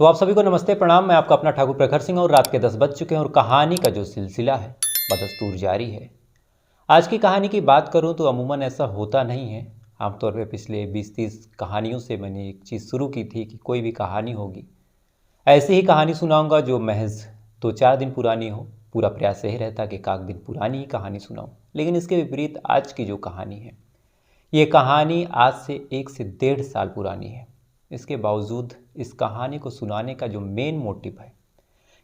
तो आप सभी को नमस्ते प्रणाम। मैं आपका अपना ठाकुर प्रखर सिंह और रात के 10 बज चुके हैं और कहानी का जो सिलसिला है बदस्तूर जारी है। आज की कहानी की बात करूं तो अमूमन ऐसा होता नहीं है। आमतौर पे पिछले 20-30 कहानियों से मैंने एक चीज़ शुरू की थी कि कोई भी कहानी होगी ऐसी ही कहानी सुनाऊंगा जो महज 2-4 दिन पुरानी हो। पूरा प्रयास यही रहता कि एक दिन पुरानी ही कहानी सुनाऊं, लेकिन इसके विपरीत आज की जो कहानी है ये कहानी आज से 1 से 1.5 साल पुरानी है। इसके बावजूद इस कहानी को सुनाने का जो मेन मोटिव है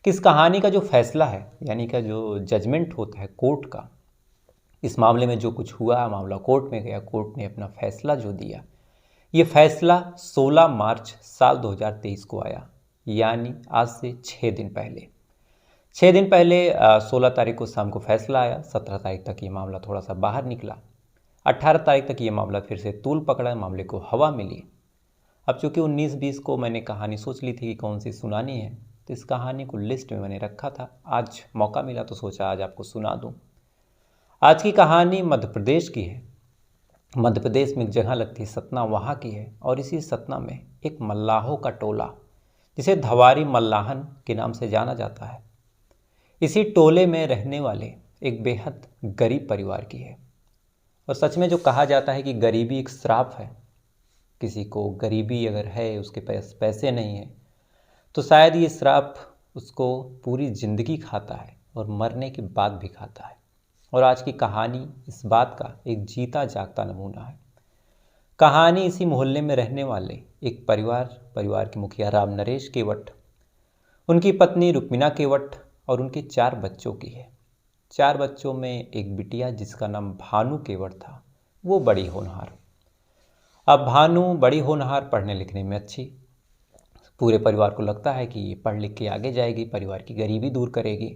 कि इस कहानी का जो फैसला है यानी कि जो जजमेंट होता है कोर्ट का, इस मामले में जो कुछ हुआ, मामला कोर्ट में गया, कोर्ट ने अपना फैसला जो दिया, ये फैसला 16 मार्च साल 2023 को आया। यानी आज से 6 दिन पहले 6 दिन पहले 16 तारीख को शाम को फैसला आया। 17 तारीख तक ये मामला थोड़ा सा बाहर निकला। 18 तारीख तक ये मामला फिर से तूल पकड़ा, मामले को हवा मिली। अब चूंकि 19-20 को मैंने कहानी सोच ली थी कि कौन सी सुनानी है, तो इस कहानी को लिस्ट में मैंने रखा था। आज मौका मिला तो सोचा आज आपको सुना दूं। आज की कहानी मध्य प्रदेश की है। मध्य प्रदेश में एक जगह लगती है सतना, वहाँ की है। और इसी सतना में एक मल्लाहों का टोला जिसे धवारी मल्लाहन के नाम से जाना जाता है, इसी टोले में रहने वाले एक बेहद गरीब परिवार की है। और सच में जो कहा जाता है कि गरीबी एक श्राप है, किसी को गरीबी अगर है, उसके पास पैसे नहीं है, तो शायद ये श्राप उसको पूरी ज़िंदगी खाता है और मरने के बाद भी खाता है। और आज की कहानी इस बात का एक जीता जागता नमूना है। कहानी इसी मोहल्ले में रहने वाले एक परिवार के मुखिया राम नरेश केवट, उनकी पत्नी रुक्मिना केवट और उनके 4 बच्चों की है। 4 बच्चों में एक बिटिया जिसका नाम भानु केवट था, वो बड़ी होनहार। अब भानु बड़ी होनहार, पढ़ने लिखने में अच्छी। पूरे परिवार को लगता है कि ये पढ़ लिख के आगे जाएगी, परिवार की गरीबी दूर करेगी।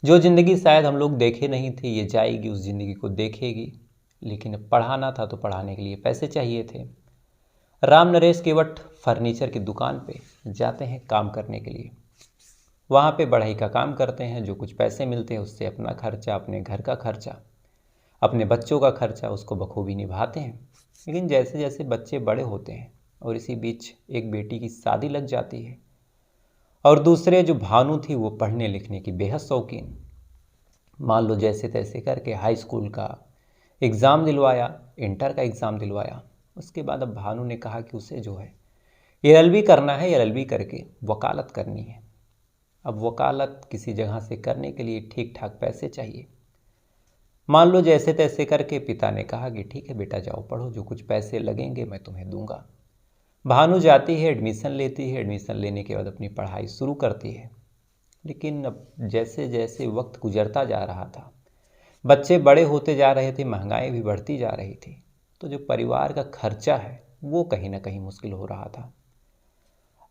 जो ज़िंदगी शायद हम लोग देखे नहीं थे, ये जाएगी, उस ज़िंदगी को देखेगी। लेकिन अब पढ़ाना था तो पढ़ाने के लिए पैसे चाहिए थे। राम नरेश केवट फर्नीचर की दुकान पे जाते हैं काम करने के लिए। वहाँ पे बढ़ई का काम करते हैं। जो कुछ पैसे मिलते हैं उससे अपना खर्चा, अपने घर का खर्चा, अपने बच्चों का खर्चा उसको बखूबी निभाते हैं। लेकिन जैसे जैसे बच्चे बड़े होते हैं और इसी बीच एक बेटी की शादी लग जाती है और दूसरे जो भानु थी वो पढ़ने लिखने की बेहद शौकीन। मान लो जैसे तैसे करके हाई स्कूल का एग्ज़ाम दिलवाया, इंटर का एग्ज़ाम दिलवाया। उसके बाद अब भानु ने कहा कि उसे जो है एलएलबी करना है, एलएलबी करके वकालत करनी है। अब वकालत किसी जगह से करने के लिए ठीक ठाक पैसे चाहिए। मान लो जैसे तैसे करके पिता ने कहा कि ठीक है बेटा जाओ पढ़ो, जो कुछ पैसे लगेंगे मैं तुम्हें दूंगा। भानु जाती है, एडमिशन लेती है। एडमिशन लेने के बाद अपनी पढ़ाई शुरू करती है। लेकिन अब जैसे जैसे वक्त गुजरता जा रहा था, बच्चे बड़े होते जा रहे थे, महंगाई भी बढ़ती जा रही थी, तो जो परिवार का खर्चा है वो कहीं ना कहीं मुश्किल हो रहा था।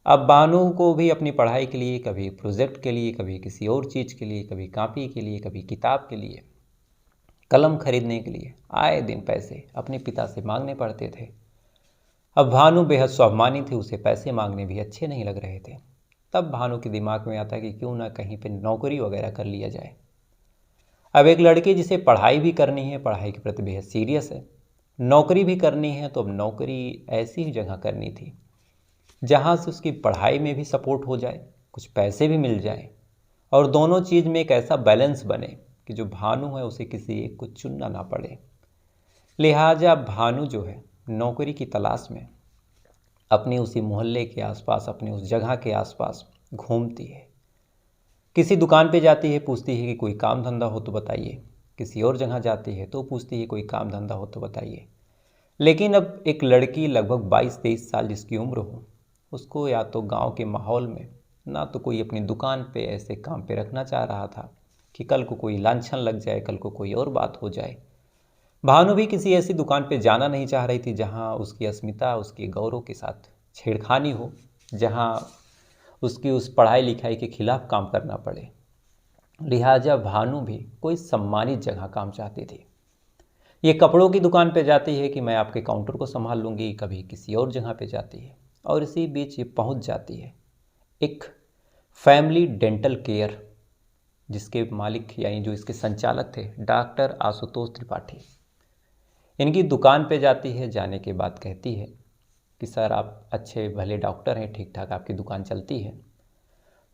अब भानु को भी अपनी पढ़ाई के लिए, कभी प्रोजेक्ट के लिए, कभी किसी और चीज़ के लिए, कभी कॉपी के लिए, कभी किताब के लिए, कलम खरीदने के लिए आए दिन पैसे अपने पिता से मांगने पड़ते थे। अब भानु बेहद स्वाभिमानी थी, उसे पैसे मांगने भी अच्छे नहीं लग रहे थे। तब भानु के दिमाग में आता कि क्यों ना कहीं पे नौकरी वगैरह कर लिया जाए। अब एक लड़की जिसे पढ़ाई भी करनी है, पढ़ाई के प्रति बेहद सीरियस है, नौकरी भी करनी है, तो अब नौकरी ऐसी ही जगह करनी थी जहाँ से उसकी पढ़ाई में भी सपोर्ट हो जाए, कुछ पैसे भी मिल जाए और दोनों चीज़ में एक ऐसा बैलेंस बने कि जो भानु है उसे किसी एक को चुनना ना पड़े। लिहाजा भानु जो है नौकरी की तलाश में अपने उसी मोहल्ले के आसपास, अपने उस जगह के आसपास घूमती है। किसी दुकान पे जाती है, पूछती है कि कोई काम धंधा हो तो बताइए। किसी और जगह जाती है तो पूछती है कोई काम धंधा हो तो बताइए। लेकिन अब एक लड़की लगभग 22-23 साल जिसकी उम्र हो, उसको या तो गांव के माहौल में ना तो कोई अपनी दुकान पे ऐसे काम पे रखना चाह रहा था कि कल को कोई लांछन लग जाए, कल को कोई और बात हो जाए। भानु भी किसी ऐसी दुकान पे जाना नहीं चाह रही थी जहां उसकी अस्मिता, उसके गौरव के साथ छेड़खानी हो, जहां उसकी उस पढ़ाई लिखाई के खिलाफ काम करना पड़े। लिहाजा भानु भी कोई सम्मानित जगह काम चाहती थी। ये कपड़ों की दुकान पे जाती है कि मैं आपके काउंटर को संभाल लूँगी, कभी किसी और जगह पे जाती है। और इसी बीच ये पहुंच जाती है एक फैमिली डेंटल केयर, जिसके मालिक यानी जो इसके संचालक थे डॉक्टर आशुतोष त्रिपाठी। इनकी दुकान पे जाती है। जाने के बाद कहती है कि सर आप अच्छे भले डॉक्टर हैं, ठीक ठाक आपकी दुकान चलती है,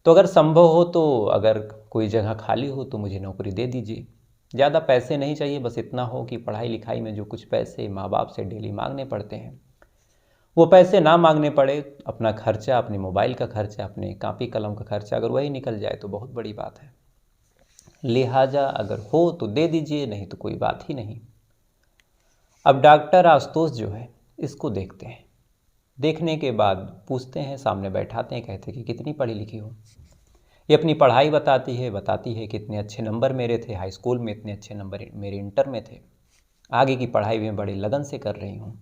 तो अगर संभव हो तो अगर कोई जगह खाली हो तो मुझे नौकरी दे दीजिए। ज़्यादा पैसे नहीं चाहिए, बस इतना हो कि पढ़ाई लिखाई में जो कुछ पैसे माँ बाप से डेली मांगने पड़ते हैं वो पैसे ना मांगने पड़े। अपना खर्चा, अपने मोबाइल का खर्चा, अपने कापी कलम का खर्चा अगर वही निकल जाए तो बहुत बड़ी बात है। लिहाजा अगर हो तो दे दीजिए, नहीं तो कोई बात ही नहीं। अब डॉक्टर आशुतोष जो है इसको देखते हैं। देखने के बाद पूछते हैं, सामने बैठाते हैं, कहते हैं कि कितनी पढ़ी लिखी हो। ये अपनी पढ़ाई बताती है कि इतने अच्छे नंबर मेरे थे हाई स्कूल में, इतने अच्छे नंबर मेरे इंटर में थे, आगे की पढ़ाई में बड़े लगन से कर रही हूँ।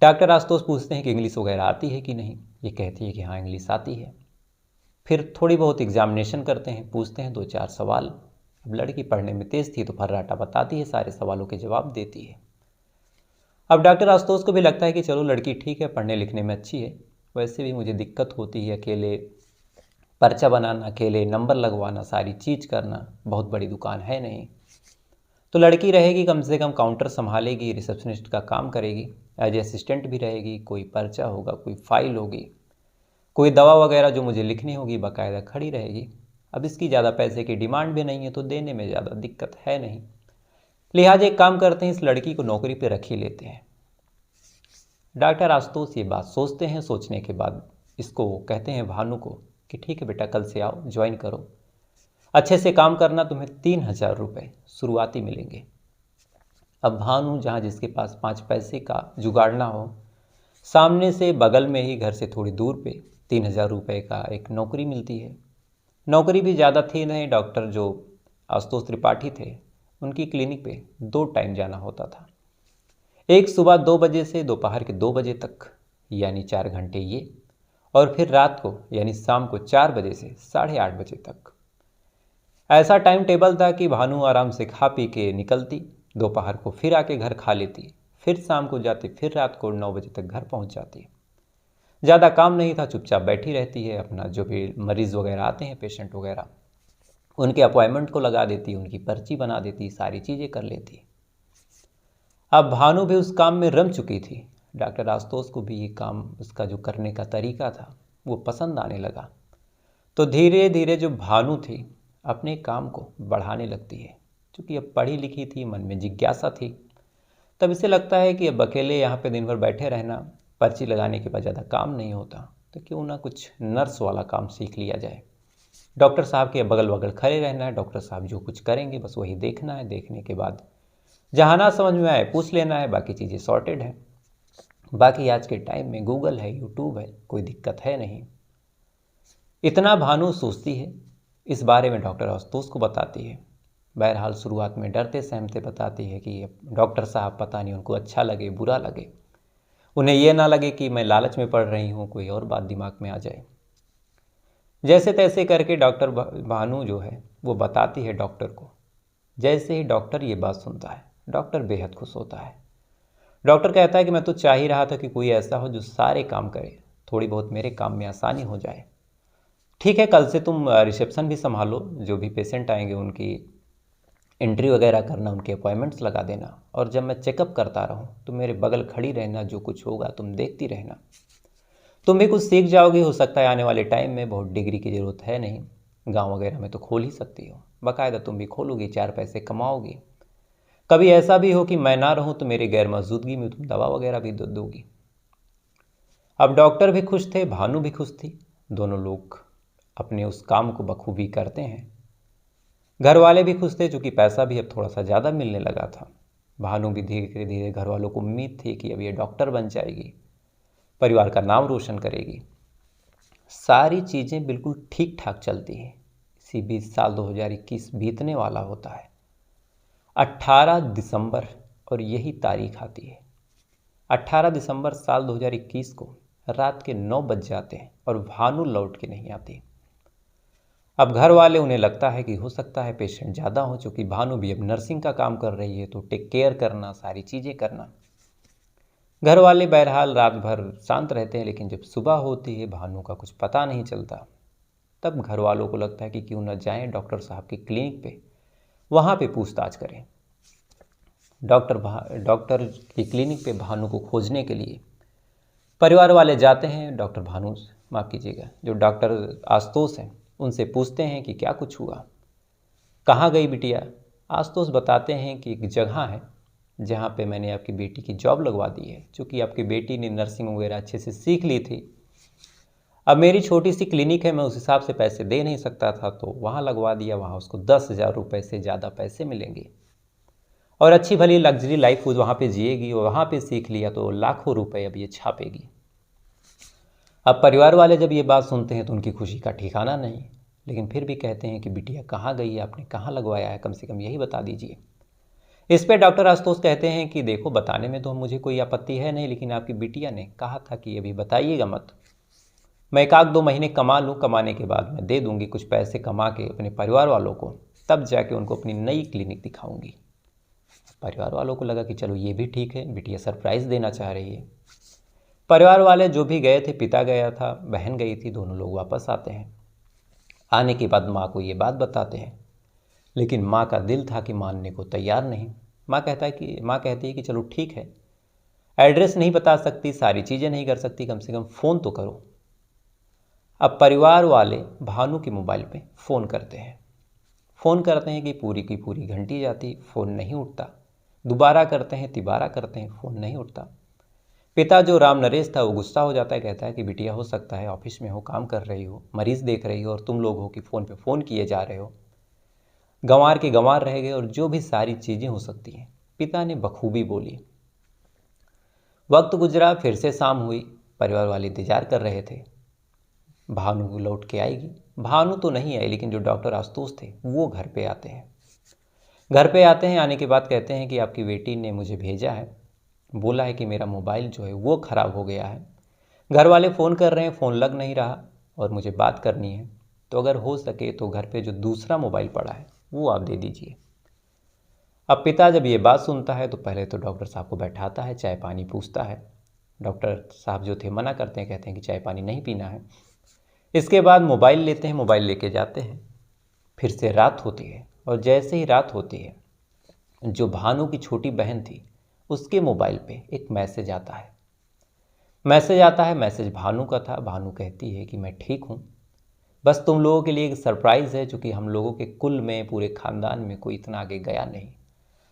डॉक्टर आशुतोष पूछते हैं कि इंग्लिश वगैरह आती है कि नहीं। ये कहती है कि हाँ इंग्लिश आती है। फिर थोड़ी बहुत एग्जामिनेशन करते हैं, पूछते हैं 2-4 सवाल। अब लड़की पढ़ने में तेज़ थी तो फर्राटा बताती है, सारे सवालों के जवाब देती है। अब डॉक्टर आशुतोष को भी लगता है कि चलो लड़की ठीक है, पढ़ने लिखने में अच्छी है, वैसे भी मुझे दिक्कत होती है, अकेले पर्चा बनाना, अकेले नंबर लगवाना, सारी चीज़ करना, बहुत बड़ी दुकान है नहीं। तो लड़की रहेगी, कम से कम काउंटर संभालेगी, रिसेप्शनिस्ट का काम करेगी, एज असिस्टेंट भी रहेगी, कोई पर्चा होगा, कोई फाइल होगी, कोई दवा वगैरह जो मुझे लिखनी होगी बाकायदा खड़ी रहेगी। अब इसकी ज़्यादा पैसे की डिमांड भी नहीं है तो देने में ज़्यादा दिक्कत है नहीं। लिहाजा एक काम करते हैं, इस लड़की को नौकरी पे रख ही लेते हैं। डॉक्टर आशुतोष ये बात सोचते हैं, सोचने के बाद इसको कहते हैं भानु को कि ठीक है बेटा, कल से आओ, ज्वाइन करो, अच्छे से काम करना, तुम्हें 3,000 रुपये शुरुआती मिलेंगे। अब भानु जहाँ जिसके पास 5 पैसे का जुगाड़ ना हो, सामने से बगल में ही घर से थोड़ी दूर पे 3,000 रुपये का एक नौकरी मिलती है। नौकरी भी ज़्यादा थी नहीं। डॉक्टर जो आशुतोष त्रिपाठी थे उनकी क्लिनिक पे 2 टाइम जाना होता था, एक सुबह 2 बजे से दोपहर के 2 बजे तक, यानी 4 घंटे ये, और फिर रात को यानी शाम को 4 बजे से 8:30 बजे तक। ऐसा टाइम टेबल था कि भानु आराम से खा पी के निकलती, दोपहर को फिर आके घर खा लेती, फिर शाम को जाती, फिर रात को 9 बजे तक घर पहुंच जाती। ज़्यादा काम नहीं था, चुपचाप बैठी रहती है, अपना जो भी मरीज़ वगैरह आते हैं, पेशेंट वगैरह, उनके अपॉइंटमेंट को लगा देती, उनकी पर्ची बना देती, सारी चीज़ें कर लेती। अब भानु भी उस काम में रम चुकी थी। डॉक्टर आशुतोष को भी ये काम, उसका जो करने का तरीका था वो पसंद आने लगा। तो धीरे धीरे जो भानु थी अपने काम को बढ़ाने लगती है। क्योंकि अब पढ़ी लिखी थी, मन में जिज्ञासा थी, तब इसे लगता है कि अब अकेले यहाँ पे दिन भर बैठे रहना, पर्ची लगाने के बाद ज़्यादा काम नहीं होता, तो क्यों ना कुछ नर्स वाला काम सीख लिया जाए। डॉक्टर साहब के बगल बगल खड़े रहना है, डॉक्टर साहब जो कुछ करेंगे बस वही देखना है, देखने के बाद जहाँ ना समझ में आए पूछ लेना है, बाकी चीज़ें सॉर्टेड है। बाकी आज के टाइम में गूगल है, यूट्यूब है, कोई दिक्कत है नहीं। इतना भानु सोचती है, इस बारे में डॉक्टर आशुतोष को बताती है। बहरहाल शुरुआत में डरते सहमते बताती है कि डॉक्टर साहब पता नहीं उनको अच्छा लगे बुरा लगे, उन्हें यह ना लगे कि मैं लालच में पड़ रही हूँ, कोई और बात दिमाग में आ जाए। जैसे तैसे करके डॉक्टर भानु जो है वो बताती है डॉक्टर को। जैसे ही डॉक्टर ये बात सुनता है, डॉक्टर बेहद खुश होता है। डॉक्टर कहता है कि मैं तो चाह ही रहा था कि कोई ऐसा हो जो सारे काम करे, थोड़ी बहुत मेरे काम में आसानी हो जाए। ठीक है, कल से तुम रिसेप्शन भी संभालो, जो भी पेशेंट आएंगे उनकी एंट्री वगैरह करना, उनके अपॉइंटमेंट्स लगा देना, और जब मैं चेकअप करता रहूं तो मेरे बगल खड़ी रहना, जो कुछ होगा तुम देखती रहना, तुम भी कुछ सीख जाओगी। हो सकता है आने वाले टाइम में बहुत डिग्री की ज़रूरत है नहीं, गांव वगैरह में तो खोल ही सकती हो, बाकायदा तुम भी खोलोगी, 4 पैसे कमाओगी। कभी ऐसा भी हो कि मैं ना रहूं तो मेरी गैर मौजूदगी में तुम दवा वगैरह भी दोगी। अब डॉक्टर भी खुश थे, भानु भी खुश थी, दोनों लोग अपने उस काम को बखूबी करते हैं। घर वाले भी खुश थे, चूँकि पैसा भी अब थोड़ा सा ज़्यादा मिलने लगा था। भानु भी धीरे धीरे, घर वालों को उम्मीद थी कि अब ये डॉक्टर बन जाएगी, परिवार का नाम रोशन करेगी। सारी चीज़ें बिल्कुल ठीक ठाक चलती हैं। इसी बीच साल 2021 बीतने वाला होता है। 18 दिसंबर, और यही तारीख आती है 18 दिसंबर साल 2021 को रात के 9 बज जाते हैं और भानु लौट के नहीं आती। अब घर वाले, उन्हें लगता है कि हो सकता है पेशेंट ज़्यादा हो, चूँकि भानु भी अब नर्सिंग का काम कर रही है तो टेक केयर करना, सारी चीज़ें करना। घर वाले बहरहाल रात भर शांत रहते हैं, लेकिन जब सुबह होती है भानु का कुछ पता नहीं चलता। तब घर वालों को लगता है कि क्यों न जाएं डॉक्टर साहब की क्लिनिक पे, वहाँ पे पूछताछ करें। डॉक्टर की क्लिनिक पे भानु को खोजने के लिए परिवार वाले जाते हैं डॉक्टर भानु, माफ़ कीजिएगा, जो डॉक्टर आशुतोष हैं उनसे पूछते हैं कि क्या कुछ हुआ, कहाँ गई बिटिया। आशुतोष बताते हैं कि एक जगह है जहाँ पे मैंने आपकी बेटी की जॉब लगवा दी है, क्योंकि आपकी बेटी ने नर्सिंग वगैरह अच्छे से सीख ली थी। अब मेरी छोटी सी क्लिनिक है, मैं उस हिसाब से पैसे दे नहीं सकता था, तो वहाँ लगवा दिया। वहाँ उसको 10,000 रुपये से ज़्यादा पैसे मिलेंगे और अच्छी भली लग्जरी लाइफ वहाँ पे जिएगी, और वहाँ पे सीख लिया तो लाखों रुपए अब ये छापेगी। अब परिवार वाले जब ये बात सुनते हैं तो उनकी खुशी का ठिकाना नहीं, लेकिन फिर भी कहते हैं कि बिटिया कहाँ गई है, आपने कहाँ लगवाया है, कम से कम यही बता दीजिए। इस पे डॉक्टर आशुतोष कहते हैं कि देखो, बताने में तो मुझे कोई आपत्ति है नहीं, लेकिन आपकी बिटिया ने कहा था कि अभी बताइएगा मत। मैं 1-2 महीने कमा लूँ, कमाने के बाद मैं दे दूँगी कुछ पैसे कमा के अपने परिवार वालों को, तब जाके उनको अपनी नई क्लिनिक दिखाऊँगी। परिवार वालों को लगा कि चलो ये भी ठीक है, बिटिया सरप्राइज़ देना चाह रही है। परिवार वाले जो भी गए थे, पिता गया था, बहन गई थी, दोनों लोग वापस आते हैं। आने के बाद माँ को ये बात बताते हैं, लेकिन माँ का दिल था कि मानने को तैयार नहीं। माँ कहती है कि चलो ठीक है, एड्रेस नहीं बता सकती, सारी चीज़ें नहीं कर सकती, कम से कम फ़ोन तो करो। अब परिवार वाले भानु के मोबाइल पे फ़ोन करते हैं। फ़ोन करते हैं कि पूरी की पूरी घंटी जाती, फ़ोन नहीं उठता। दोबारा करते हैं, तिबारा करते हैं, फ़ोन नहीं उठता। पिता जो राम नरेश था वो गुस्सा हो जाता है, कहता है कि बिटिया हो सकता है ऑफिस में हो, काम कर रही हो, मरीज़ देख रही हो, और तुम लोग हो कि फ़ोन पे फ़ोन किए जा रहे हो, गंवार के गंवार रह गए, और जो भी सारी चीज़ें हो सकती हैं। पिता ने बखूबी बोली। वक्त गुजरा, फिर से शाम हुई। परिवार वाले इंतजार कर रहे थे भानु लौट के आएगी। भानु तो नहीं आई, लेकिन जो डॉक्टर आशुतोष थे वो घर पे आते हैं। आने के बाद कहते हैं कि आपकी बेटी ने मुझे भेजा है, बोला है कि मेरा मोबाइल जो है वो ख़राब हो गया है। घर वाले फ़ोन कर रहे हैं, फ़ोन लग नहीं रहा, और मुझे बात करनी है, तो अगर हो सके तो घर पे जो दूसरा मोबाइल पड़ा है वो आप दे दीजिए। अब पिता जब ये बात सुनता है तो पहले तो डॉक्टर साहब को बैठाता है, चाय पानी पूछता है। डॉक्टर साहब जो थे मना करते हैं, कहते हैं कि चाय पानी नहीं पीना है। इसके बाद मोबाइल लेते हैं, मोबाइल लेके जाते हैं। फिर से रात होती है, और जैसे ही रात होती है, जो भानु की छोटी बहन थी उसके मोबाइल पे एक मैसेज आता है। मैसेज भानु का था। भानु कहती है कि मैं ठीक हूँ, बस तुम लोगों के लिए एक सरप्राइज़ है, चूँकि हम लोगों के कुल में, पूरे ख़ानदान में कोई इतना आगे गया नहीं,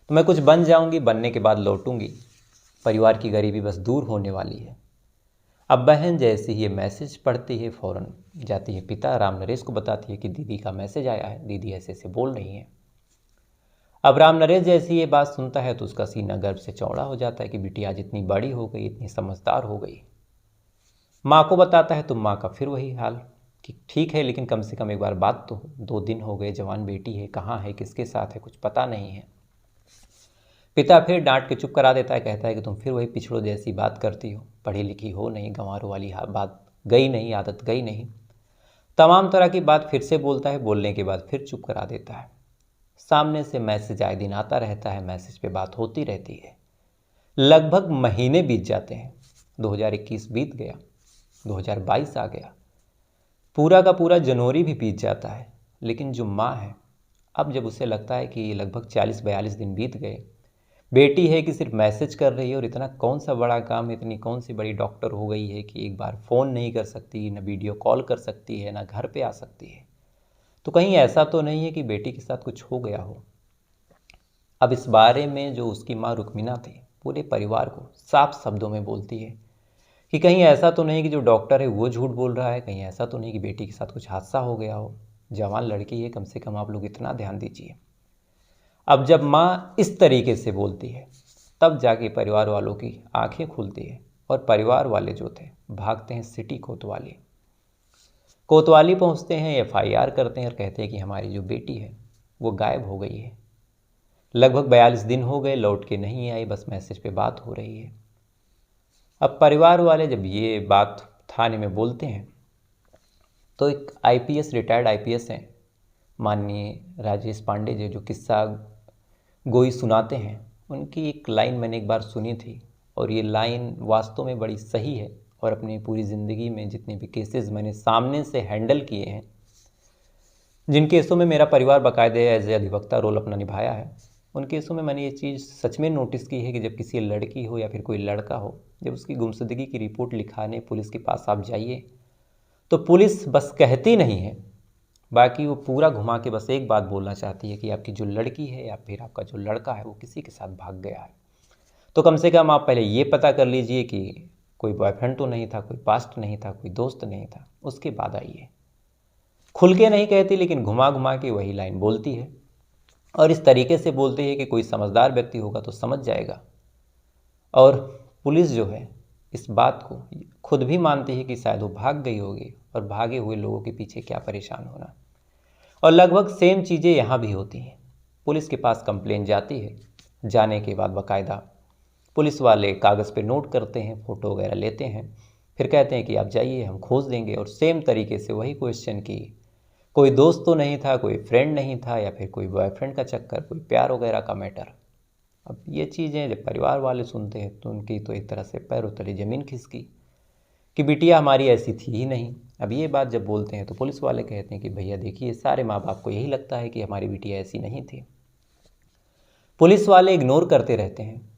तो मैं कुछ बन जाऊँगी, बनने के बाद लौटूँगी, परिवार की गरीबी बस दूर होने वाली है। अब बहन जैसे ही ये मैसेज पढ़ती है, फ़ौरन जाती है पिता राम नरेश को बताती है कि दीदी का मैसेज आया है, दीदी ऐसे ऐसे बोल रही हैं। अब राम नरेश जैसी ये बात सुनता है तो उसका सीना गर्व से चौड़ा हो जाता है कि बेटी आज इतनी बड़ी हो गई, इतनी समझदार हो गई। माँ को बताता है तो माँ का फिर वही हाल कि ठीक है, लेकिन कम से कम एक बार बात तो हो, 2 दिन हो गए, जवान बेटी है, कहाँ है, किसके साथ है, कुछ पता नहीं है। पिता फिर डांट के चुप करा देता है, कहता है कि तुम फिर वही पिछड़ों जैसी बात करती हो, पढ़ी लिखी हो नहीं, गंवारों वाली बात गई नहीं, आदत गई नहीं। तमाम तरह की बात फिर से बोलता है, बोलने के बाद फिर चुप करा देता है। सामने से मैसेज आए दिन आता रहता है, मैसेज पे बात होती रहती है। लगभग महीने बीत जाते हैं, 2021 बीत गया, 2022 आ गया, पूरा का पूरा जनवरी भी बीत जाता है। लेकिन जो माँ है, अब जब उसे लगता है कि लगभग 40-42 दिन बीत गए, बेटी है कि सिर्फ मैसेज कर रही है, और इतना कौन सा बड़ा काम है, इतनी कौन सी बड़ी डॉक्टर हो गई है कि एक बार फ़ोन नहीं कर सकती, न वीडियो कॉल कर सकती है, न घर पे आ सकती है, तो कहीं ऐसा तो नहीं है कि बेटी के साथ कुछ हो गया हो। अब इस बारे में जो उसकी माँ रुक्मिना थी, पूरे परिवार को साफ शब्दों में बोलती है कि कहीं ऐसा तो नहीं कि जो डॉक्टर है वो झूठ बोल रहा है, कहीं ऐसा तो नहीं कि बेटी के साथ कुछ हादसा हो गया हो, जवान लड़की है, कम से कम आप लोग इतना ध्यान दीजिए। अब जब माँ इस तरीके से बोलती है, तब जाके परिवार वालों की आंखें खुलती है, और परिवार वाले जो थे भागते हैं सिटी कोतवाली पहुंचते हैं, FIR करते हैं, और कहते हैं कि हमारी जो बेटी है वो गायब हो गई है। लगभग 42 दिन हो गए, लौट के नहीं आई, बस मैसेज पे बात हो रही है। अब परिवार वाले जब ये बात थाने में बोलते हैं, तो एक IPS, रिटायर्ड IPS हैं, माननीय राजेश पांडे जी, जो किस्सा गोई सुनाते हैं, उनकी एक लाइन मैंने एक बार सुनी थी, और ये लाइन वास्तव में बड़ी सही है। और अपनी पूरी ज़िंदगी में जितने भी केसेस मैंने सामने से हैंडल किए हैं, जिन केसों में मेरा परिवार बाकायदे एज ए अधिवक्ता रोल अपना निभाया है, उन केसों में मैंने ये चीज़ सच में नोटिस की है कि जब किसी लड़की हो या फिर कोई लड़का हो, जब उसकी गुमशुदगी की रिपोर्ट लिखाने पुलिस के पास आप जाइए तो पुलिस बस कहती नहीं है, बाकी वो पूरा घुमा के बस एक बात बोलना चाहती है कि आपकी जो लड़की है या फिर आपका जो लड़का है वो किसी के साथ भाग गया है। तो कम से कम आप पहले ये पता कर लीजिए कि कोई बॉयफ्रेंड तो नहीं था, कोई पास्ट नहीं था, कोई दोस्त नहीं था, उसके बाद आइए। खुल के नहीं कहती लेकिन घुमा घुमा के वही लाइन बोलती है, और इस तरीके से बोलती है कि कोई समझदार व्यक्ति होगा तो समझ जाएगा। और पुलिस जो है इस बात को खुद भी मानती है कि शायद वो भाग गई होगी, और भागे हुए लोगों के पीछे क्या परेशान होना। और लगभग सेम चीज़ें यहाँ भी होती हैं। पुलिस के पास कंप्लेन जाती है, जाने के बाद बाकायदा पुलिस वाले कागज़ पे नोट करते हैं, फ़ोटो वगैरह लेते हैं, फिर कहते हैं कि आप जाइए हम खोज देंगे। और सेम तरीके से वही क्वेश्चन की कोई दोस्त तो नहीं था, कोई फ्रेंड नहीं था, या फिर कोई बॉयफ्रेंड का चक्कर, कोई प्यार वगैरह का मैटर। अब ये चीज़ें जब परिवार वाले सुनते हैं तो उनकी तो एक तरह से पैरों तले ज़मीन खिसकी कि बिटिया हमारी ऐसी थी ही नहीं। अब ये बात जब बोलते हैं तो पुलिस वाले कहते हैं कि भैया देखिए, सारे माँ बाप को यही लगता है कि हमारी बिटिया ऐसी नहीं थी। पुलिस वाले इग्नोर करते रहते हैं,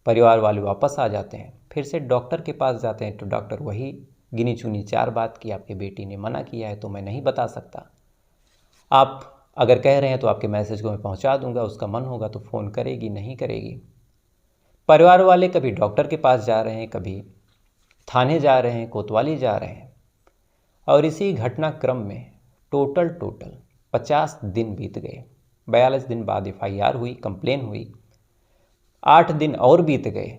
परिवार वाले वापस आ जाते हैं, फिर से डॉक्टर के पास जाते हैं तो डॉक्टर वही गिनी चुनी 4 बात कि आपकी बेटी ने मना किया है तो मैं नहीं बता सकता। आप अगर कह रहे हैं तो आपके मैसेज को मैं पहुंचा दूंगा, उसका मन होगा तो फ़ोन करेगी, नहीं करेगी। परिवार वाले कभी डॉक्टर के पास जा रहे हैं, कभी थाने जा रहे हैं, कोतवाली जा रहे हैं, और इसी घटनाक्रम में टोटल 50 दिन बीत गए। 42 दिन बाद FIR हुई, कंप्लेन हुई, 8 दिन और बीत गए,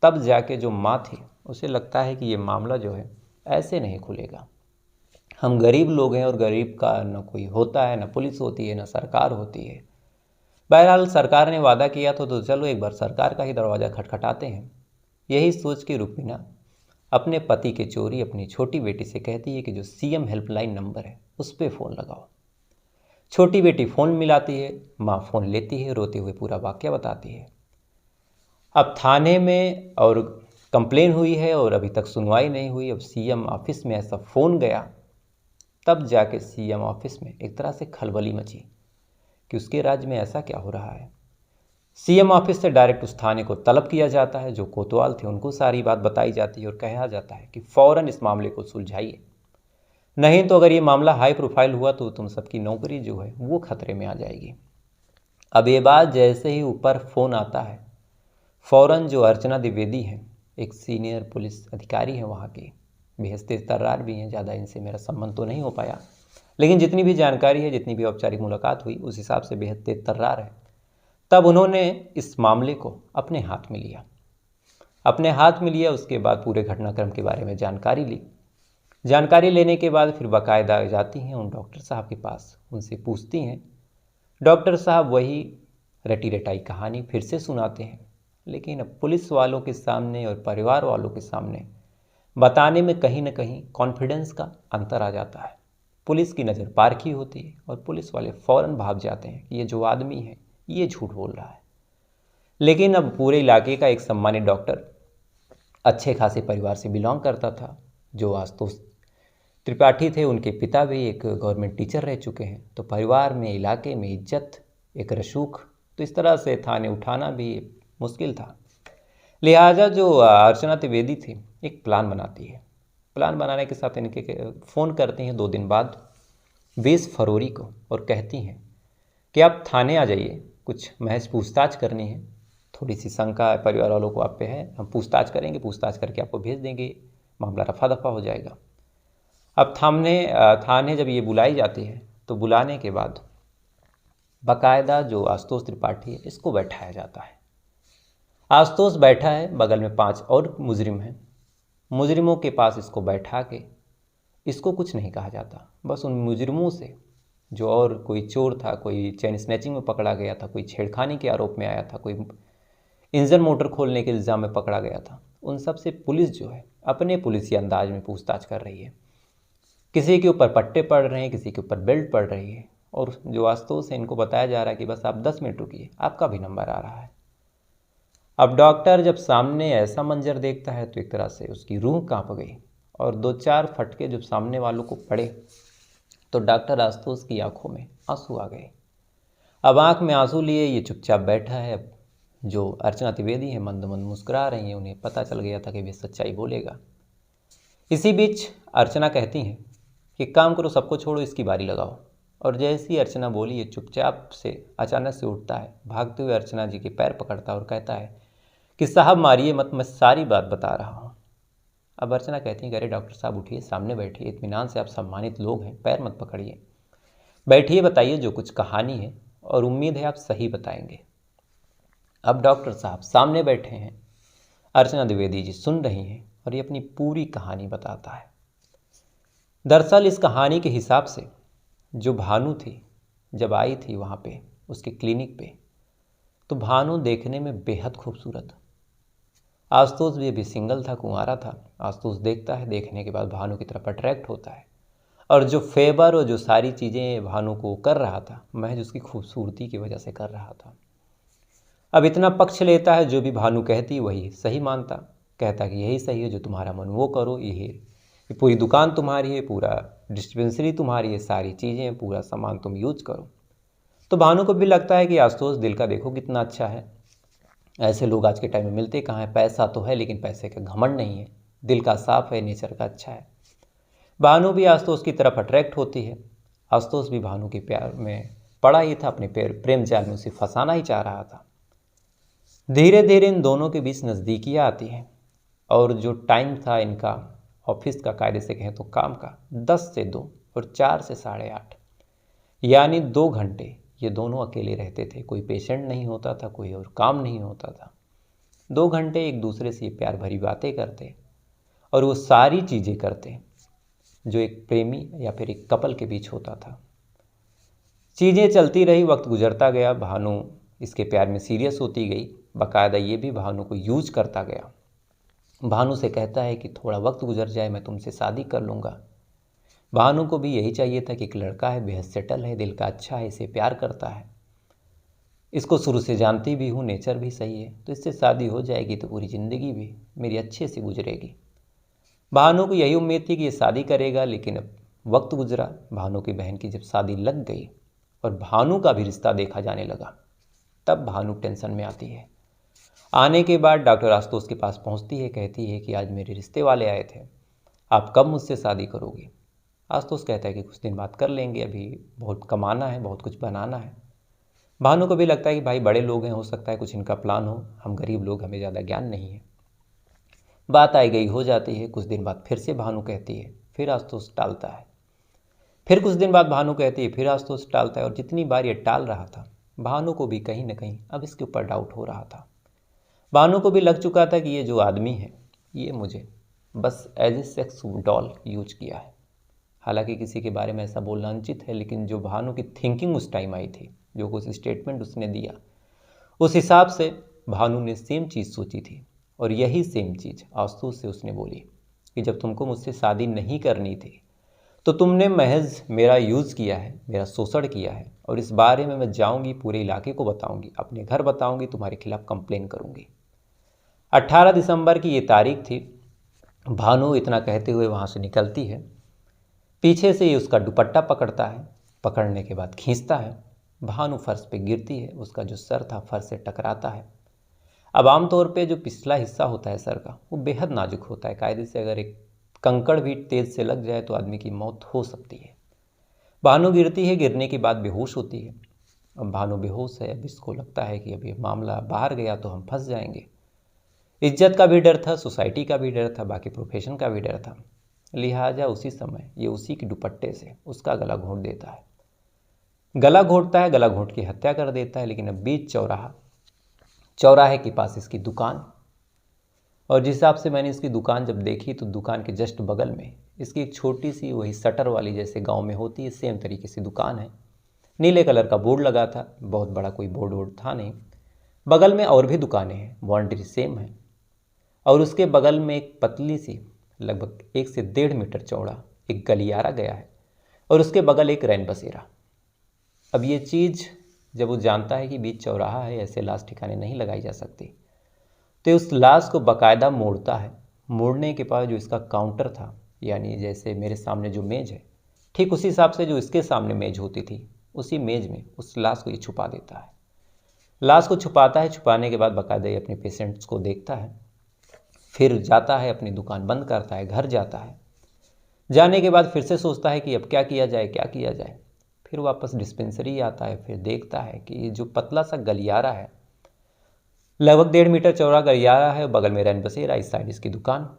तब जाके जो माँ थी उसे लगता है कि ये मामला जो है ऐसे नहीं खुलेगा। हम गरीब लोग हैं और गरीब का न कोई होता है, न पुलिस होती है, न सरकार होती है। बहरहाल सरकार ने वादा किया तो चलो एक बार सरकार का ही दरवाज़ा खटखटाते हैं। यही सोच के रुकमीना अपने पति के चोरी अपनी छोटी बेटी से कहती है कि जो CM हेल्पलाइन नंबर है उस पर फ़ोन लगाओ। छोटी बेटी फ़ोन मिलाती है, माँ फ़ोन लेती है, रोते हुए पूरा वाक़या बताती है। अब थाने में और कंप्लेन हुई है और अभी तक सुनवाई नहीं हुई। अब CM ऑफिस में ऐसा फ़ोन गया, तब जाके CM ऑफिस में एक तरह से खलबली मची कि उसके राज्य में ऐसा क्या हो रहा है। CM ऑफिस से डायरेक्ट उस थाने को तलब किया जाता है, जो कोतवाल थे उनको सारी बात बताई जाती है और कहा जाता है कि फ़ौरन इस मामले को सुलझाइए, नहीं तो अगर ये मामला हाई प्रोफाइल हुआ तो तुम सबकी नौकरी जो है वो खतरे में आ जाएगी। अब ये बात जैसे ही ऊपर फ़ोन आता है, फ़ौरन जो अर्चना द्विवेदी हैं, एक सीनियर पुलिस अधिकारी हैं वहाँ की, बेहद तेज तर्रार भी हैं, ज़्यादा इनसे मेरा संबंध तो नहीं हो पाया, लेकिन जितनी भी जानकारी है, जितनी भी औपचारिक मुलाकात हुई उस हिसाब से बेहद तेज तर्रार है। तब उन्होंने इस मामले को अपने हाथ में लिया। उसके बाद पूरे घटनाक्रम के बारे में जानकारी ली। जानकारी लेने के बाद फिर बाकायदा जाती हैं उन डॉक्टर साहब के पास, उनसे पूछती हैं। डॉक्टर साहब वही रटी रटाई कहानी फिर से सुनाते हैं, लेकिन अब पुलिस वालों के सामने और परिवार वालों के सामने बताने में कहीं ना कहीं कॉन्फिडेंस का अंतर आ जाता है। पुलिस की नज़र पारखी होती है और पुलिस वाले फ़ौरन भाग जाते हैं कि ये जो आदमी है ये झूठ बोल रहा है। लेकिन अब पूरे इलाके का एक सम्मानित डॉक्टर, अच्छे खासे परिवार से बिलोंग करता था, जो आशुतोष त्रिपाठी थे, उनके पिता भी एक गवर्नमेंट टीचर रह चुके हैं, तो परिवार में, इलाके में इज्जत, एक रसूख, तो इस तरह से थाने उठाना भी मुश्किल था। लिहाजा जो अर्चना त्रिवेदी थी एक प्लान बनाती है। प्लान बनाने के साथ इनके फ़ोन करती हैं 2 दिन बाद 20 फरवरी को, और कहती हैं कि आप थाने आ जाइए, कुछ महज पूछताछ करनी है, थोड़ी सी शंका परिवार वालों को आप पे है, हम पूछताछ करेंगे, पूछताछ करके आपको भेज देंगे, मामला रफा दफा हो जाएगा। अब थाने जब ये बुलाई जाती है तो बुलाने के बाद बाकायदा जो आशुतोष त्रिपाठी है इसको बैठाया जाता है। आशुतोष बैठा है, बगल में 5 और मुजरिम हैं। मुजरिमों के पास इसको बैठा के इसको कुछ नहीं कहा जाता, बस उन मुजरिमों से, जो और कोई चोर था, कोई चेन स्नैचिंग में पकड़ा गया था, कोई छेड़खानी के आरोप में आया था, कोई इंजन मोटर खोलने के इल्ज़ाम में पकड़ा गया था, उन सब से पुलिस जो है अपने पुलिसी अंदाज में पूछताछ कर रही है। किसी के ऊपर पट्टे पड़ रहे हैं, किसी के ऊपर बेल्ट पड़ रही है, और जो आशुतोष है इनको बताया जा रहा है कि बस आप 10 मिनट रुकिए, आपका भी नंबर आ रहा है। अब डॉक्टर जब सामने ऐसा मंजर देखता है तो एक तरह से उसकी रूह कांप गई, और 2-4 फटके जब सामने वालों को पड़े तो डॉक्टर आशुतोष की आंखों में आंसू आ गए। अब आंख में आंसू लिए ये चुपचाप बैठा है। अब जो अर्चना त्रिवेदी है मंद मंद मुस्कुरा रही हैं, उन्हें पता चल गया था कि वे सच्चाई बोलेगा। इसी बीच अर्चना कहती हैं कि काम करो, सबको छोड़ो, इसकी बारी लगाओ। और जैसी अर्चना बोली, ये चुपचाप से अचानक से उठता है, भागते हुए अर्चना जी के पैर पकड़ता है और कहता है कि साहब मारिए मत, मैं सारी बात बता रहा हूँ। अब अर्चना कहती है, अरे डॉक्टर साहब उठिए, सामने बैठिए, इत्मीनान से, आप सम्मानित लोग हैं, पैर मत पकड़िए, बैठिए, बताइए जो कुछ कहानी है, और उम्मीद है आप सही बताएंगे। अब डॉक्टर साहब सामने बैठे हैं, अर्चना द्विवेदी जी सुन रही हैं और ये अपनी पूरी कहानी बताता है। दरअसल इस कहानी के हिसाब से जो भानु थी, जब आई थी वहाँ पे उसके क्लिनिक पे, तो भानु देखने में बेहद खूबसूरत। आशुतोष भी अभी सिंगल था, कुंवारा था। आशुतोष देखता है, देखने के बाद भानु की तरफ अट्रैक्ट होता है, और जो फेवर और जो सारी चीज़ें भानु को कर रहा था, महज उसकी खूबसूरती की वजह से कर रहा था। अब इतना पक्ष लेता है, जो भी भानु कहती वही सही मानता, कहता कि यही सही है, जो तुम्हारा मन वो करो, ये पूरी दुकान तुम्हारी है, पूरा डिस्पेंसरी तुम्हारी है, सारी चीज़ें, पूरा सामान तुम यूज करो। तो भानु को भी लगता है कि आशुतोष दिल का देखो कितना अच्छा है। ऐसे लोग आज के टाइम में मिलते कहाँ हैं? पैसा तो है लेकिन पैसे का घमंड नहीं है, दिल का साफ है, नेचर का अच्छा है। भानु भी आशुतोष की तरफ अट्रैक्ट होती है। आशुतोष भी भानु के प्यार में पड़ा ही था, अपने प्रेम जाल में उसे फंसाना ही चाह रहा था। धीरे धीरे इन दोनों के बीच नज़दीकियाँ आती हैं, और जो टाइम था इनका ऑफिस का, कायदे से कहें तो काम का, 10 से 2 और 4 से 8:30, यानी 2 घंटे ये दोनों अकेले रहते थे। कोई पेशेंट नहीं होता था, कोई और काम नहीं होता था। 2 घंटे एक दूसरे से प्यार भरी बातें करते, और वो सारी चीज़ें करते जो एक प्रेमी या फिर एक कपल के बीच होता था। चीज़ें चलती रही, वक्त गुजरता गया, भानु इसके प्यार में सीरियस होती गई। बाकायदा ये भी भानु को यूज करता गया। भानु से कहता है कि थोड़ा वक्त गुजर जाए, मैं तुमसे शादी कर लूँगा। भानु को भी यही चाहिए था कि एक लड़का है, बेहद सेटल है, दिल का अच्छा है, इसे प्यार करता है, इसको शुरू से जानती भी हूँ, नेचर भी सही है, तो इससे शादी हो जाएगी तो पूरी ज़िंदगी भी मेरी अच्छे से गुजरेगी। भानु को यही उम्मीद थी कि ये शादी करेगा, लेकिन अब वक्त गुजरा, भानु की बहन की जब शादी लग गई और भानु का भी रिश्ता देखा जाने लगा, तब भानु टेंशन में आती है। आने के बाद डॉक्टर आशुतोष के पास पहुंचती है, कहती है कि आज मेरे रिश्ते वाले आए थे, आप कब मुझसे शादी करोगे? आशुतोष कहता है कि कुछ दिन बाद कर लेंगे, अभी बहुत कमाना है, बहुत कुछ बनाना है। भानु को भी लगता है कि भाई बड़े लोग हैं, हो सकता है कुछ इनका प्लान हो, हम गरीब लोग, हमें ज़्यादा ज्ञान नहीं है। बात आई गई हो जाती है। कुछ दिन बाद फिर से भानु कहती है, फिर आशुतोष टालता है। फिर कुछ दिन बाद भानु कहती है, फिर आशुतोष टालता है। और जितनी बार ये टाल रहा था, भानु को भी कहीं ना कहीं अब इसके ऊपर डाउट हो रहा था। भानु को भी लग चुका था कि ये जो आदमी है, ये मुझे बस as a sex doll use किया है। हालांकि किसी के बारे में ऐसा बोलना अनुचित है, लेकिन जो भानु की थिंकिंग उस टाइम आई थी, जो कुछ स्टेटमेंट उसने दिया, उस हिसाब से भानु ने सेम चीज़ सोची थी। और यही सेम चीज़ आशुतोष से उसने बोली कि जब तुमको मुझसे शादी नहीं करनी थी, तो तुमने महज मेरा यूज़ किया है, मेरा शोषण किया है, और इस बारे में मैं जाऊंगी, पूरे इलाके को बताऊंगी, अपने घर बताऊंगी, तुम्हारे खिलाफ कंप्लेन करूंगी। 18 दिसंबर की ये तारीख थी। भानु इतना कहते हुए वहाँ से निकलती है। पीछे से ये उसका दुपट्टा पकड़ता है, पकड़ने के बाद खींचता है। भानु फर्श पे गिरती है, उसका जो सर था फर्श से टकराता है। अब आमतौर पे जो पिछला हिस्सा होता है सर का, वो बेहद नाजुक होता है। कायदे से अगर एक कंकड़ भी तेज से लग जाए तो आदमी की मौत हो सकती है। भानु गिरती है, गिरने के बाद बेहोश होती है। अब भानु बेहोश है, अब इसको लगता है कि अब ये मामला बाहर गया तो हम फंस जाएंगे। इज्जत का भी डर था, सोसाइटी का भी डर था, बाकी प्रोफेशन का भी डर था। लिहाजा उसी समय ये उसी के दुपट्टे से उसका गला घोंट देता है। गला घोंटता है, गला घोंट की हत्या कर देता है। लेकिन अब बीच चौराहे के पास इसकी दुकान, और जिस हिसाब से मैंने इसकी दुकान जब देखी, तो दुकान के जस्ट बगल में इसकी एक छोटी सी, वही शटर वाली जैसे गांव में होती है, सेम तरीके से दुकान है। नीले कलर का बोर्ड लगा था, बहुत बड़ा कोई बोर्ड वोर्ड था नहीं। बगल में और भी दुकानें हैं, बाउंड्री सेम है, और उसके बगल में एक पतली सी, लगभग 1 से 1.5 मीटर चौड़ा एक गलियारा गया है, और उसके बगल एक रैन बसेरा। अब ये चीज़ जब वो जानता है कि बीच चौराहा है, ऐसे लाश ठिकाने नहीं लगाई जा सकती, तो उस लाश को बाकायदा मोड़ता है। मोड़ने के बाद जो इसका काउंटर था, यानी जैसे मेरे सामने जो मेज़ है, ठीक उसी हिसाब से जो इसके सामने मेज़ होती थी, उसी मेज में उस लाश को ये छुपा देता है। लाश को छुपाता है, छुपाने के बाद बाकायदा ये अपने पेशेंट्स को देखता है, फिर जाता है अपनी दुकान बंद करता है, घर जाता है। जाने के बाद फिर से सोचता है कि अब क्या किया जाए, क्या किया जाए। फिर वापस डिस्पेंसरी आता है, फिर देखता है कि ये जो पतला सा गलियारा है, लगभग 1.5 मीटर चौड़ा गलियारा है, बगल में रैन बसेरा, इस साइड इसकी दुकान।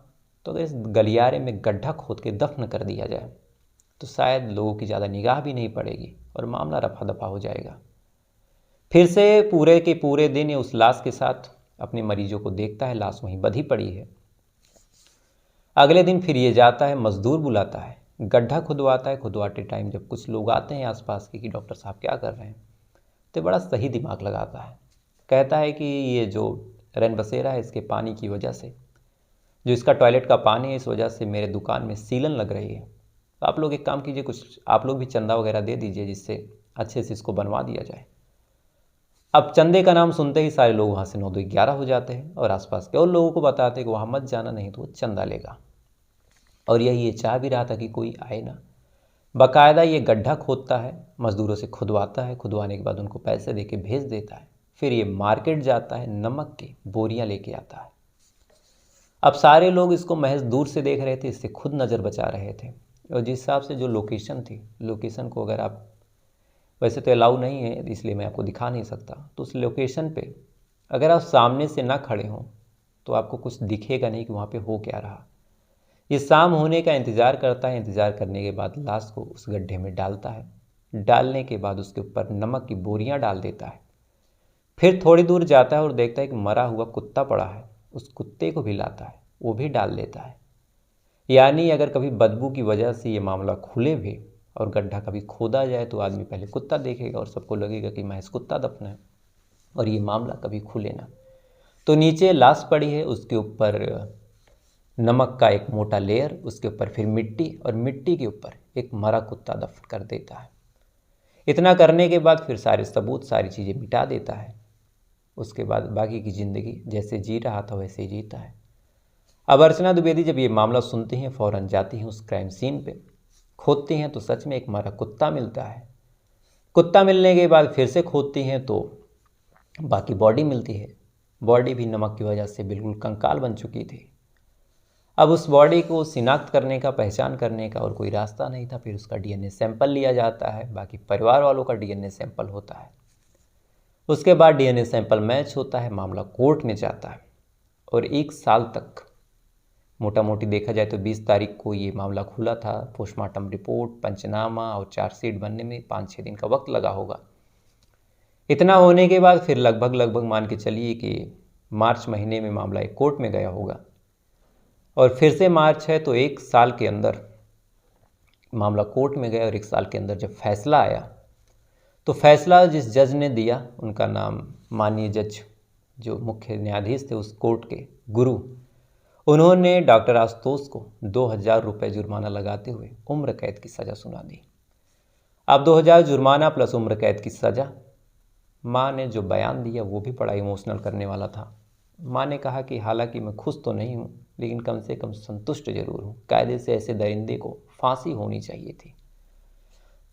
तो अगर इस गलियारे में गड्ढा खोद के दफन कर दिया जाए तो शायद लोगों की ज़्यादा निगाह भी नहीं पड़ेगी और मामला रफा दफा हो जाएगा। फिर से पूरे के पूरे दिन ये उस लाश के साथ अपने मरीजों को देखता है, लाश वहीं बंधी पड़ी है। अगले दिन फिर ये जाता है, मजदूर बुलाता है, गड्ढा खुदवाता है। खुदवाते टाइम जब कुछ लोग आते हैं आसपास के कि डॉक्टर साहब क्या कर रहे हैं, तो बड़ा सही दिमाग लगाता है। कहता है कि ये जो रैन बसेरा है, इसके पानी की वजह से, जो इसका टॉयलेट का पानी है, इस वजह से मेरे दुकान में सीलन लग रही है। तो आप लोग एक काम कीजिए, कुछ आप लोग भी चंदा वगैरह दे दीजिए जिससे अच्छे से इसको बनवा दिया जाए। अब चंदे का नाम सुनते ही सारे लोग वहाँ से 9 2 11 हो जाते हैं और आसपास के और लोगों को बताते हैं कि वहाँ मत जाना, नहीं तो वो चंदा लेगा। और यही ये चाह भी रहा था कि कोई आए ना। बाकायदा ये गड्ढा खोदता है, मज़दूरों से खुदवाता है, खुदवाने के बाद उनको पैसे दे के भेज देता है। फिर ये मार्केट जाता है, नमक की बोरियां लेके आता है। अब सारे लोग इसको महज दूर से देख रहे थे, इससे खुद नज़र बचा रहे थे। और जिस हिसाब से जो लोकेशन थी, लोकेशन को अगर आप, वैसे तो अलाउ नहीं है इसलिए मैं आपको दिखा नहीं सकता, तो उस लोकेशन पे अगर आप सामने से ना खड़े हों तो आपको कुछ दिखेगा नहीं कि वहाँ पे हो क्या रहा। ये शाम होने का इंतज़ार करता है, इंतज़ार करने के बाद लाश को उस गड्ढे में डालता है। डालने के बाद उसके ऊपर नमक की बोरियां डाल देता है। फिर थोड़ी दूर जाता है और देखता है कि मरा हुआ कुत्ता पड़ा है, उस कुत्ते को भी लाता है, वो भी डाल देता है। यानी अगर कभी बदबू की वजह से ये मामला खुले भी और गड्ढा कभी खोदा जाए तो आदमी पहले कुत्ता देखेगा और सबको लगेगा कि महज कुत्ता दफन है और ये मामला कभी खुले ना। तो नीचे लाश पड़ी है, उसके ऊपर नमक का एक मोटा लेयर, उसके ऊपर फिर मिट्टी और मिट्टी के ऊपर एक मरा कुत्ता दफन कर देता है। इतना करने के बाद फिर सारे सबूत, सारी चीज़ें मिटा देता है। उसके बाद बाकी की ज़िंदगी जैसे जी रहा था वैसे ही जीता है। अब अर्चना द्विवेदी जब ये मामला सुनती हैं फ़ौरन जाती हैं उस क्राइम सीन पे, खोदती हैं तो सच में एक मरा कुत्ता मिलता है। कुत्ता मिलने के बाद फिर से खोदती हैं तो बाकी बॉडी मिलती है। बॉडी भी नमक की वजह से बिल्कुल कंकाल बन चुकी थी। अब उस बॉडी को शिनाख्त करने का, पहचान करने का और कोई रास्ता नहीं था। फिर उसका डीएनए सैंपल लिया जाता है, बाकी परिवार वालों का डीएनए सैंपल होता है। उसके बाद डीएनए सैंपल मैच होता है, मामला कोर्ट में जाता है और 1 साल तक, मोटा मोटी देखा जाए तो 20 तारीख को ये मामला खुला था। पोस्टमार्टम रिपोर्ट, पंचनामा और चार्जशीट बनने में 5-6 दिन का वक्त लगा होगा। इतना होने के बाद फिर लगभग मान के चलिए कि मार्च महीने में मामला एक कोर्ट में गया होगा और फिर से मार्च है तो 1 साल के अंदर मामला कोर्ट में गया और 1 साल के अंदर जब फैसला आया तो फैसला जिस जज ने दिया, उनका नाम माननीय जज जो मुख्य न्यायाधीश थे उस कोर्ट के, गुरु, उन्होंने डॉक्टर आशुतोष को 2000 रुपये जुर्माना लगाते हुए उम्र कैद की सज़ा सुना दी। अब 2000 जुर्माना प्लस उम्र कैद की सज़ा। माँ ने जो बयान दिया वो भी बड़ा इमोशनल करने वाला था। माँ ने कहा कि हालांकि मैं खुश तो नहीं हूँ लेकिन कम से कम संतुष्ट जरूर हूँ, कायदे से ऐसे दरिंदे को फांसी होनी चाहिए थी।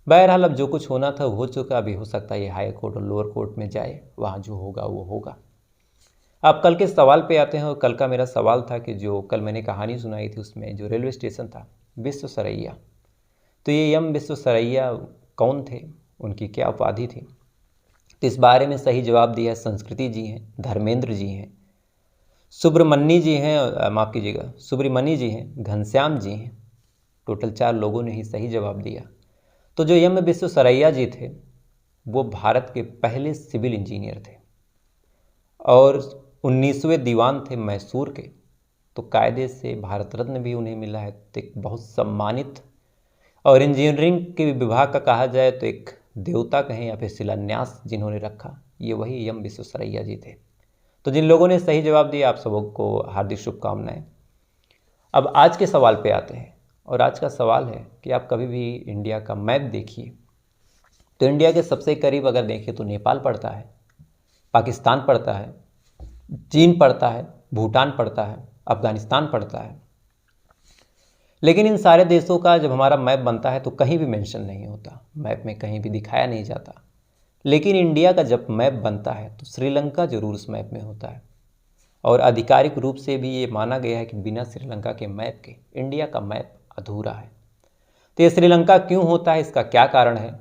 बहरहाल अब जो कुछ होना था हो चुका, अभी हो सकता है ये हाई कोर्ट और लोअर कोर्ट में जाए, वहाँ जो होगा वो होगा। अब कल के सवाल पे आते हैं और कल का मेरा सवाल था कि जो कल मैंने कहानी सुनाई थी उसमें जो रेलवे स्टेशन था विश्व सरैया, तो ये यम विश्व सरैया कौन थे, उनकी क्या उपाधि थी, तो इस बारे में सही जवाब दिया है संस्कृति जी हैं, धर्मेंद्र जी हैं, सुब्रमण्य जी हैं, माफ़ कीजिएगा सुब्रमण्य जी हैं, घनश्याम जी हैं। टोटल 4 लोगों ने ही सही जवाब दिया। तो जो यम विश्व सरैया जी थे वो भारत के पहले सिविल इंजीनियर थे और 19वें दीवान थे मैसूर के। तो कायदे से भारत रत्न भी उन्हें मिला है, तो एक बहुत सम्मानित, और इंजीनियरिंग के विभाग का कहा जाए तो एक देवता कहें या फिर शिलान्यास जिन्होंने रखा, ये वही यम विश्व सरैया जी थे। तो जिन लोगों ने सही जवाब दिया आप सबों को हार्दिक शुभकामनाएं। अब आज के सवाल पे आते हैं और आज का सवाल है कि आप कभी भी इंडिया का मैप देखिए तो इंडिया के सबसे करीब अगर देखें तो नेपाल पड़ता है, पाकिस्तान पड़ता है, चीन पड़ता है, भूटान पड़ता है, अफगानिस्तान पड़ता है। लेकिन इन सारे देशों का जब हमारा मैप बनता है तो कहीं भी मेंशन नहीं होता, मैप में कहीं भी दिखाया नहीं जाता। लेकिन इंडिया का जब मैप बनता है तो श्रीलंका जरूर उस मैप में होता है, और आधिकारिक रूप से भी ये माना गया है कि बिना श्रीलंका के मैप के इंडिया का मैप अधूरा है। तो ये श्रीलंका क्यों होता है, इसका क्या कारण है,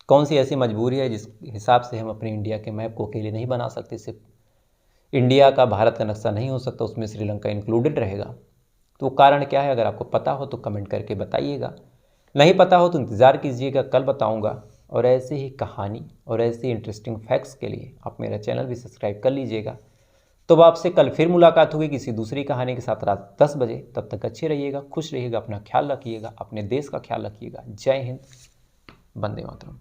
कौन सी ऐसी मजबूरी है जिस हिसाब से हम अपने इंडिया के मैप को अकेले नहीं बना सकते, सिर्फ इंडिया का भारत का नक्शा नहीं हो सकता, उसमें श्रीलंका इंक्लूडेड रहेगा। तो वो कारण क्या है, अगर आपको पता हो तो कमेंट करके बताइएगा, नहीं पता हो तो इंतज़ार कीजिएगा, कल बताऊंगा। और ऐसे ही कहानी और ऐसे इंटरेस्टिंग फैक्ट्स के लिए आप मेरा चैनल भी सब्सक्राइब कर लीजिएगा। तो अब आपसे कल फिर मुलाकात होगी किसी दूसरी कहानी के साथ रात 10 बजे। तब तक अच्छे रहिएगा, खुश रहिएगा, अपना ख्याल रखिएगा, अपने देश का ख्याल रखिएगा। जय हिंद, वंदे मातरम।